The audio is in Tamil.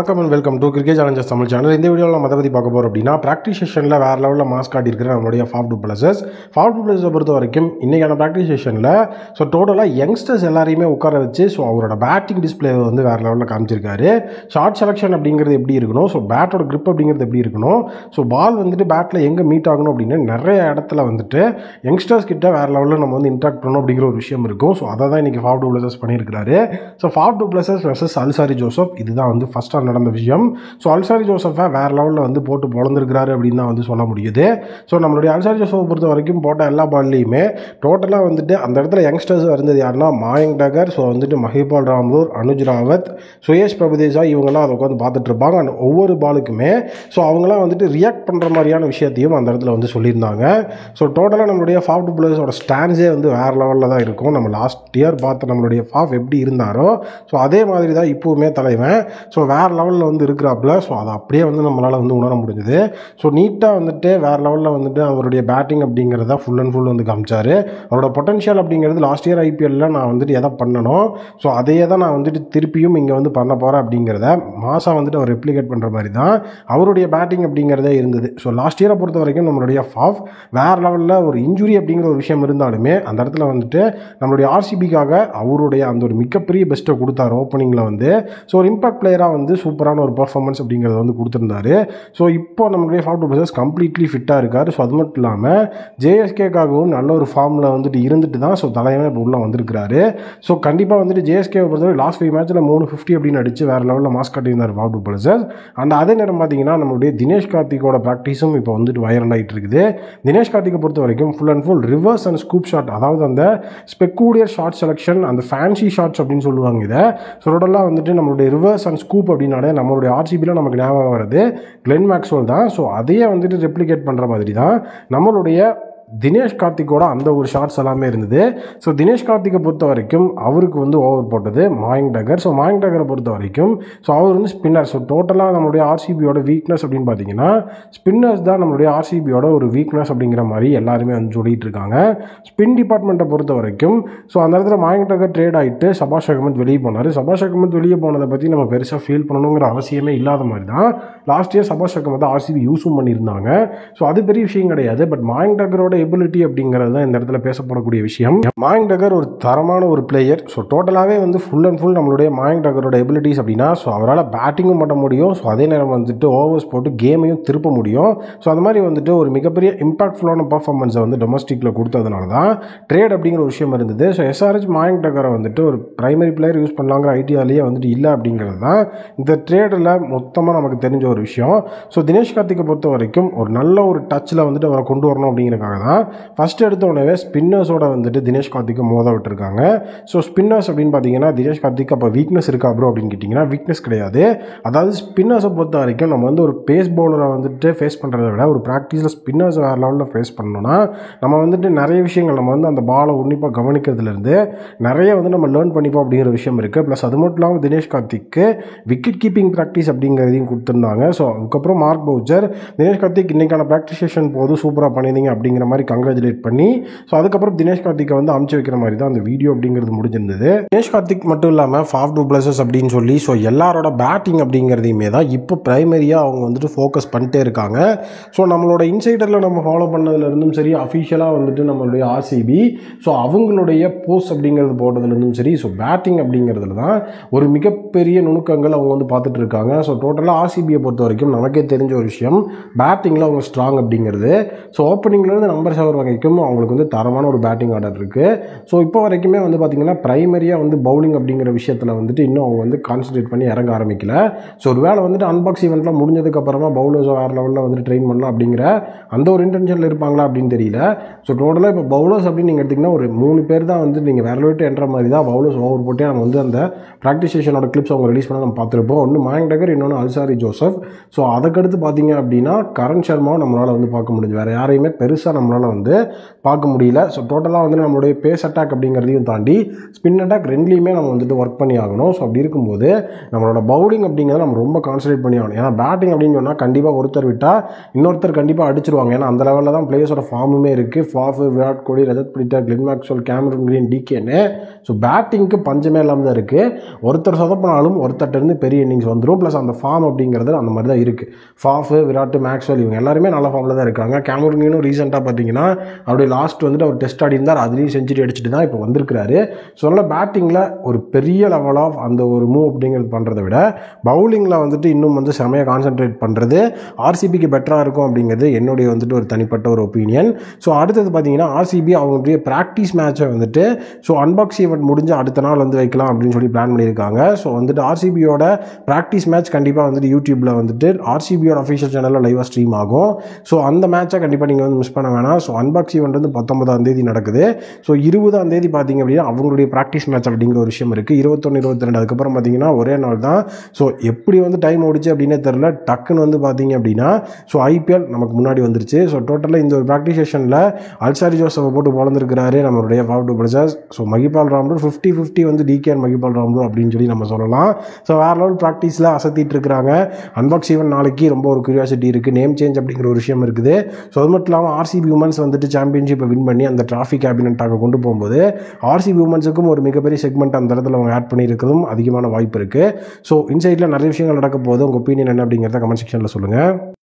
வணக்கம் and welcome to cricket Challengers Tamil channel. இந்த வீடியோவில் நம்ம அதை பற்றி பார்க்க போகிறோம் அப்படின்னா, ப்ராக்டிஸ் செஷனில் வேறு லெவலில் மாஸ் காட்டியிருக்கிற நம்மளுடைய ஃபாஃப் டு பிளஸஸ் பொறுத்த வரைக்கும் இன்றைக்கான ப்ராக்டிஸ் செஷனில் டோட்டலாக யங்ஸ்டர்ஸ் எல்லாரையுமே உட்கார வச்சு அவரோட பேட்டிங் டிஸ்பிளே வேறு லெவலில் காமிச்சிருக்காரு. ஷார்ட் செலெக்ஷன் அப்படிங்கிறது எப்படி இருக்கணும், பேட்டோட கிரிப் அப்படிங்கிறது எப்படி இருக்கணும், பால் பேட்டில் எங்கே மீட் ஆகணும் அப்படின்னு நிறைய இடத்துல யங்ஸ்டர்ஸ் கிட்ட வேறு லெவலில் நம்ம இன்ட்ராக்ட் பண்ணணும் அப்படிங்கிற ஒரு விஷயம் இருக்கும். அதை தான் இன்றைக்கி ஃபாஃப் டு பிளஸஸ் பண்ணியிருக்காரு. Faf to pluses versus Alzarri Joseph, இதுதான் ஃபஸ்ட்டாக நடந்த விஷயம். அல்சாரி ஜோசஃபை வேறு லெவலில் போட்டு பொழந்திருக்கிறாரு அப்படின்னு தான் சொல்ல முடியுது. நம்மளுடைய அல்சாரி ஜோசஃபை பொறுத்த வரைக்கும் போட்ட எல்லா பால்லையுமே டோட்டலாக அந்த இடத்துல யங்ஸ்டர்ஸ் இருந்தது யாருன்னா மாயங்க் டகர், மஹிபால் ராம்லூர், அனுஜ் ராவத், சுயேஷ் பிரபுதேசா, இவங்கெல்லாம் அதை உட்காந்து பார்த்துட்டு இருப்பாங்க. அண்ட் ஒவ்வொரு பாலுக்குமே அவங்களாம் ரியாக்ட் பண்ணுற மாதிரியான விஷயத்தையும் அந்த இடத்துல சொல்லியிருந்தாங்க. டோட்டலாக நம்மளுடைய ஃபாஃப் டு பிளேயர்ஸோட ஸ்டாண்ட்ஸே வேறு லெவலில் தான் இருக்கும். நம்ம லாஸ்ட் இயர் பார்த்த நம்மளுடைய ஃபாஃப் எப்படி இருந்தாரோ அதே மாதிரி தான் இப்போவுமே தலைவன் வேறு லெவலில் இருக்கிறாப்புல. அதை அப்படியே நம்மளால் உணர முடிஞ்சது. நீட்டாக வேறு லெவலில் அவருடைய பேட்டிங் அப்படிங்கிறத ஃபுல் அண்ட் ஃபுல் காமிச்சார். அவரோட பொட்டன்ஷியல் அப்படிங்கிறது லாஸ்ட் இயர் ஐபிஎல்லில் நான் எதை பண்ணணும் அதையே தான் நான் திருப்பியும் இங்கே பண்ண போகிறேன் அப்படிங்கிறத மாதம் அவர் ரெப்ளிகேட் பண்ணுற மாதிரி தான் அவருடைய பேட்டிங் அப்படிங்கிறதே இருந்தது. லாஸ்ட் இயரை பொறுத்த வரைக்கும் நம்மளுடைய ஃபாஃப் வேறு லெவலில் ஒரு இன்ஜுரி அப்படிங்கிற ஒரு விஷயம் இருந்தாலுமே அந்த இடத்துல நம்மளுடைய ஆர்சிபிக்காக அவருடைய அந்த ஒரு மிகப்பெரிய பெஸ்ட்டை கொடுத்தார். ஓப்பனிங்கில் ஒரு இம்பாக்ட் பிளேயராக சூப்பரான ஒரு பர்ஃபார்மன்ஸ் அப்படிங்கிறத கொடுத்துருந்தாரு. இப்போ நம்மளுடைய ஃபாஃப் டு பிளேயர்ஸ் கம்ப்ளீட்லி ஃபிட்டாக இருக்கார். அது மட்டும் இல்லாமல் ஜேஎஸ்கேக்காகவும் நல்ல ஒரு ஃபார்மில் இருந்துட்டு தான் தலைவன் இப்போ உள்ளே வந்திருக்கிறாரு. கண்டிப்பாக ஜேஎஸ்கேவை பொறுத்தவரை லாஸ்ட் 5 மேட்ச்சில் 350 அப்படின்னு அடித்து வேறு லெவலில் மாஸ் காட்டியிருந்தார் ஃபாஃப் டு பிளேயர்ஸ். அண்ட் அதே நேரம் பார்த்தீங்கன்னா நம்மளுடைய தினேஷ் கார்த்திக்கோட ப்ராக்டிஸும் இப்போ வைரல் ஆகிட்டு இருக்குது. தினேஷ் கார்த்திகை பொறுத்த வரைக்கும் full and full reverse and scoop shot, அதாவது அந்த ஸ்பெக்கூலியர் ஷார்ட் செலெக்ஷன், அந்த ஃபேன்சி ஷாட்ஸ் அப்படின்னு சொல்லுவாங்க. இதை டோட்டலாக நம்மளுடைய ரிவர்ஸ் அண்ட் ஸ்கூப் அப்படின்னாலே நம்மளுடைய ஆர்சிபியில் நமக்கு ஞாபகம் வருது கிளென் மேக்ஸ்வெல் தான். அதையே ரெப்ளிகேட் பண்ணுற மாதிரி தான் நம்மளுடைய தினேஷ் கார்த்திக்கோட அந்த ஒரு ஷாட்ஸ் எல்லாமே இருந்தது. தினேஷ் கார்த்திகை பொறுத்த வரைக்கும் அவருக்கு ஓவர் போட்டது மாயங்க் டகர். மாயங்க் டகரை பொறுத்த வரைக்கும் அவர் ஸ்பின்னர். டோட்டலாக நம்மளுடைய ஆர்சிபியோட வீக்னஸ் அப்படின்னு பார்த்தீங்கன்னா ஸ்பின்னர்ஸ் தான் நம்மளுடைய ஆர்சிபியோட ஒரு வீக்னஸ் அப்படிங்கிற மாதிரி எல்லாருமே சொல்லிட்டு இருக்காங்க. ஸ்பின் டிபார்ட்மெண்ட்டை பொறுத்த வரைக்கும் அந்த இடத்துல மாயங்க் டகர் ட்ரேட் ஆகிட்டு சபாஷ் அகமத் வெளியே போனார். சபாஷ் அகமத் வெளியே போனதை பற்றி நம்ம பெருசாக ஃபீல் பண்ணணுங்கிற அவசியமே இல்லாத மாதிரி தான் லாஸ்ட் இயர் சபாஷ் அகமத் ஆர்சிபி யூஸும் பண்ணியிருந்தாங்க. அது பெரிய விஷயம் கிடையாது. பட் மாயங்க் டகரோட எபிலிட்டி அப்படிங்கிறது தான் இந்த இடத்துல பேசப்படக்கூடிய விஷயம். மாயங்க் டகர் ஒரு தரமான ஒரு பிளேயர். டோட்டலாகவே ஃபுல் அண்ட் ஃபுல் நம்மளுடைய மாயங்க் டகரோட எபிலிட்டிஸ் அப்படின்னா அவரால் பேட்டிங்கும் பண்ண முடியும், அதே நேரம் ஓவர்ஸ் போட்டு கேமையும் திருப்ப முடியும். அது மாதிரி ஒரு மிகப்பெரிய இம்பாக்ட்ஃபுல்லான பர்ஃபார்மன்ஸை டொமஸ்டிக்கில் கொடுத்ததுனால தான் ட்ரேட் அப்படிங்கிற ஒரு விஷயம் இருந்தது. எஸ்ஆர்ஹெச் மாயங்க் டகரை ஒரு பிரைமரி பிளேயர் யூஸ் பண்ணலாங்கிற ஐடியாலேயே இல்லை அப்படிங்கிறது தான் இந்த ட்ரேடில் மொத்தமாக நமக்கு தெரிஞ்ச ஒரு விஷயம். தினேஷ் கார்த்திகை பொறுத்த வரைக்கும் ஒரு நல்ல ஒரு டச்சில் அவரை கொண்டு வரணும் அப்படிங்கிறதுக்காக தான் ஃபஸ்ட் எடுத்த உடனே ஸ்பின்னர்ஸோட தினேஷ் கார்த்திகை மோத விட்டுருக்காங்க. ஸ்பின்னர்ஸ் அப்படின்னு பார்த்தீங்கன்னா தினேஷ் கார்த்திக் அப்போ வீக்னஸ் இருக்கா ப்ரோ அப்படின்னு கேட்டிங்கன்னா வீக்னஸ் கிடையாது. அதாவது ஸ்பின்னர்ஸை பொறுத்த வரைக்கும் நம்ம ஒரு பேஸ் பவுலரை ஃபேஸ் பண்ணுறத விட ஒரு ப்ராக்டிஸில் ஸ்பின்னர்ஸ் வேறு லெவலில் ஃபேஸ் பண்ணணும்னா நம்ம நிறைய விஷயங்கள் நம்ம அந்த பாலை உன்னிப்பாக கவனிக்கிறதுலேருந்து நிறைய நம்ம லேர்ன் பண்ணிப்போம் அப்படிங்கிற விஷயம் இருக்குது. ப்ளஸ் அது மட்டும் இல்லாமல் தினேஷ் கார்த்திக்கு விக்கெட் கீப்பிங் ப்ராக்டிஸ் அப்படிங்கிறதையும் கொடுத்துருந்தாங்க. அதுக்கப்புறம் மார்க் பவுச்சர் தினேஷ் கார்த்திக் இன்றைக்கான ப்ராக்டிஸ் செஷன் போது சூப்பராக பண்ணியிருந்தீங்க அப்படிங்கிற மாதிரி கங்க்ராச்சுலேட் பண்ணி அதுக்கப்புறம் தினேஷ் கார்த்திகை அமுச்சு வைக்கிற மாதிரி தான் அந்த வீடியோ அப்படிங்கிறது முடிஞ்சிருந்தது. தினேஷ் கார்த்திக் மட்டும் இல்லாமல் ஃபாஃப் டு பிளேயர்ஸ் அப்படின்னு சொல்லி எல்லாரோட பேட்டிங் அப்படிங்கிறதையுமே தான் இப்போ பிரைமரியாக அவங்க ஃபோக்கஸ் பண்ணிட்டே இருக்காங்க. நம்மளோட இன்சைடரில் நம்ம ஃபாலோ பண்ணதுலேருந்தும் சரி, அஃபிஷியலாக நம்மளுடைய ஆர்சிபி அவங்களுடைய போஸ்ட் அப்படிங்கிறது போட்டதுலேருந்தும் சரி, பேட்டிங் அப்படிங்கிறதுல தான் ஒரு மிகப்பெரிய நுணுக்கங்கள் அவங்க பார்த்துட்டு இருக்காங்க. டோட்டலாக ஆர்சிபியை பொறுத்த வரைக்கும் நமக்கே தெரிஞ்ச ஒரு விஷயம், பேட்டிங்கில் அவங்க ஸ்ட்ராங் அப்படிங்கிறது. ஓப்பனிங்லேருந்து நம்பர் 7 வரைக்கும் அவங்களுக்கு தரமான ஒரு பேட்டிங் ஆர்டர் இருக்குது. இப்போ வரைக்குமே பார்த்தீங்கன்னா பிரைமரியாக பவுலிங் அப்படிங்கிற விஷயத்தில் இன்னும் அவங்க கான்சன்ட்ரேட் பண்ணி இறங்க ஆரம்பிக்கல. ஒரு வேளை அன்பாக்ஸ் ஈவெண்ட்லாம் முடிஞ்சதுக்கப்புறமா பவுலர்ஸை வேறு லெவலில் ட்ரெயின் பண்ணலாம் அப்படிங்கிற அந்த ஒரு இன்டென்ஷனில் இருப்பாங்களா அப்படின்னு தெரியல. டோட்டலாக இப்போ பவுலர்ஸ் அப்படின்னு நீங்கள் எடுத்திங்கன்னா ஒரு 3 பேர் தான் நீங்கள் வேறு விட்டு என்ற மாதிரி தான் பவுலர்ஸ் ஓவர் போட்டு நம்ம அந்த ப்ராக்டிஸ் செஷனோட கிளிப்ஸ் அவங்க ரிலீஸ் பண்ண நம்ம பார்த்துருப்போம். ஒன்று மாயங்க் டகர், இன்னொன்று அல்சாரி ஜோசப். ஸோ அதுக்கடுத்து பார்த்தீங்க அப்படின்னா கரண் சர்மாவும் நம்மளால் வந்து பார்க்க முடியுது. வேறு யாரையுமே பெருசாக நம்மளால் வந்து பார்க்க முடியல. ஸோ டோட்டலாக வந்து நம்மளுடைய பேஸ் அட்டாக் அப்படிங்கிறதையும் தாண்டி ஸ்பின் அட்டாக் ரெண்டுலேயுமே நம்ம வந்துட்டு ஒர்க் பண்ணி ஆகணும். ஸோ அப்படி இருக்கும்போது நம்மளோட பவுலிங் அப்படிங்கிறத நம்ம ரொம்ப கான்சன்ட்ரேட் பண்ணி ஆகணும். ஏன்னா பேட்டிங் அப்படின்னு சொன்னால் கண்டிப்பாக ஒருத்தர் விட்டால் இன்னொருத்தர் கண்டிப்பாக அடிச்சிருவாங்க. ஏன்னா அந்த லெவலில் தான் பிளேயர்ஸோட ஃபார்முமே இருக்குது. Faf, Virat Kohli, Rajat Patidar, Glenn Maxwell, Cameron Green, டிகேன்னு. ஸோ பேட்டிங்க்கு பஞ்சமே இல்லாமல் தான் இருக்குது. ஒருத்தர் சொதப்பினாலும் ஒருத்தர்கிட்டருந்து பெரிய இன்னிங்ஸ் வந்துடும். ப்ளஸ் அந்த ஃபார்ம் அப்படிங்கிறது அந்த மாதிரி தான் இருக்குது. ஃபாஃப், விராட், மேக்ஸ்வெல் இவங்க எல்லாருமே நல்ல ஃபார்மில் தான் இருக்காங்க. கேமரூன் கிரீனும் ரீசெண்டாக பார்த்தீங்கன்னா அப்படியே லாஸ்ட் வந்துட்டு அவர் டெஸ்ட் ஆடி இருந்தார். அதுலேயும் செஞ்சுரி அடிச்சுட்டு தான் இப்போ வந்திருக்கிறாரு. ஸோ அதனால் பேட்டிங்கில் ஒரு பெரிய லெவல் ஆஃப் அந்த ஒரு மூவ் அப்படிங்கிறது பண்ணுறதை விட பவுலிங்கில் வந்துட்டு இன்னும் வந்து செமையாக கான்சென்ட்ரேட் பண்ணுறது ஆர்சிபிக்கு பெட்டராக இருக்கும் அப்படிங்கிறது என்னுடைய வந்துட்டு ஒரு தனிப்பட்ட ஒரு ஒப்பீனியன். ஸோ அடுத்தது பார்த்தீங்கன்னா ஆர்சிபி அவங்களுடைய ப்ராக்டிஸ் மேட்சை வந்துட்டு ஸோ அன்பாக்ஸ் ஈவெண்ட் முடிஞ்சு அடுத்த நாள் வந்து வைக்கலாம் அப்படின்னு சொல்லி பிளான் பண்ணியிருக்காங்க. ஸோ வந்துட்டு ஆர்சிபியோட ப்ராக்டிஸ் மேட்ச் கண்டிப்பாக வந்துட்டு யூடியூப்பில் வந்துட்டு ஆர்சிபியோட அஃபிஷியல் சேனலில் லைவாக ஸ்ட்ரீம் ஆகும். ஸோ அந்த மேட்சை கண்டிப்பாக நீங்கள் வந்து மிஸ் பண்ண வேணாம். ஸோ அன்பாக்ஸ் ஈவெண்ட் வந்து 19ஆம் தேதி நடக்குது. ஸோ 20ஆம் தேதி பார்த்தீங்க அப்படின்னா அவங்களுடைய ப்ராக்டிஸ் மேட்ச் அப்படிங்கிற ஒரு விஷயம் இருக்குது. 21, 22 அதுக்கப்புறம் பார்த்தீங்கன்னா ஒரே நாள் தான். ஸோ எப்படி வந்து டைம் ஓடிச்சு அப்படின்னே தெரில. டக்குன்னு வந்து பார்த்தீங்க அப்படின்னா ஸோ ஐபிஎல் நமக்கு முன்னாடி வந்துருச்சு. ஸோ டோட்டலாக இந்த ஒரு ப்ராக்டிஸ் செஷனில் அல்சாரி ஜோசப்பை போட்டு பொழந்திருக்கிறாரு நம்மளுடைய ஃபாஃப் டு பிளஸர்ஸ். ஸோ மகிபால் ராம்ரூர் 50-50 வந்து டிகே அண்ட் மகிபால் ராம்ரூர் அப்படின்னு சொல்லி நம்ம சொல்லலாம். ஸோ வேறு லெவல் ப்ராக்டிஸில் அசத்திட்டு இருக்கிறாங்க. அன்பாக்ஸ் ஈவெண்ட் நாளைக்கு ரொம்ப ஒரு கியூரியாசிட்டி இருக்குது. நேம் சேஞ்ச் அப்படிங்கிற ஒரு விஷயம் இருக்குது. ஸோ அது மட்டும் இல்லாமல் ஆர்சிபி உமன்ஸ் வந்துட்டு சாம்பியன்ஷிப்பை வின் பண்ணி அந்த டிராஃபி கேபினட்டாக கொண்டு போகும்போது ஆர்சிபி உமன்ஸுக்கும் ஒரு மிகப்பெரிய செக்மெண்ட் அந்த இடத்துல அவங்க ஆட் பண்ணியிருக்கிறதும் அதிகமான வாய்ப்பு இருக்குது. ஸோ இன்சைட்டில் நிறைய விஷயங்கள் நடக்க போகுது. உங்கள் ஒப்பீனியன் என்ன அப்படிங்கிறத கமெண்ட் செக்ஷனில் சொல்லுங்கள்.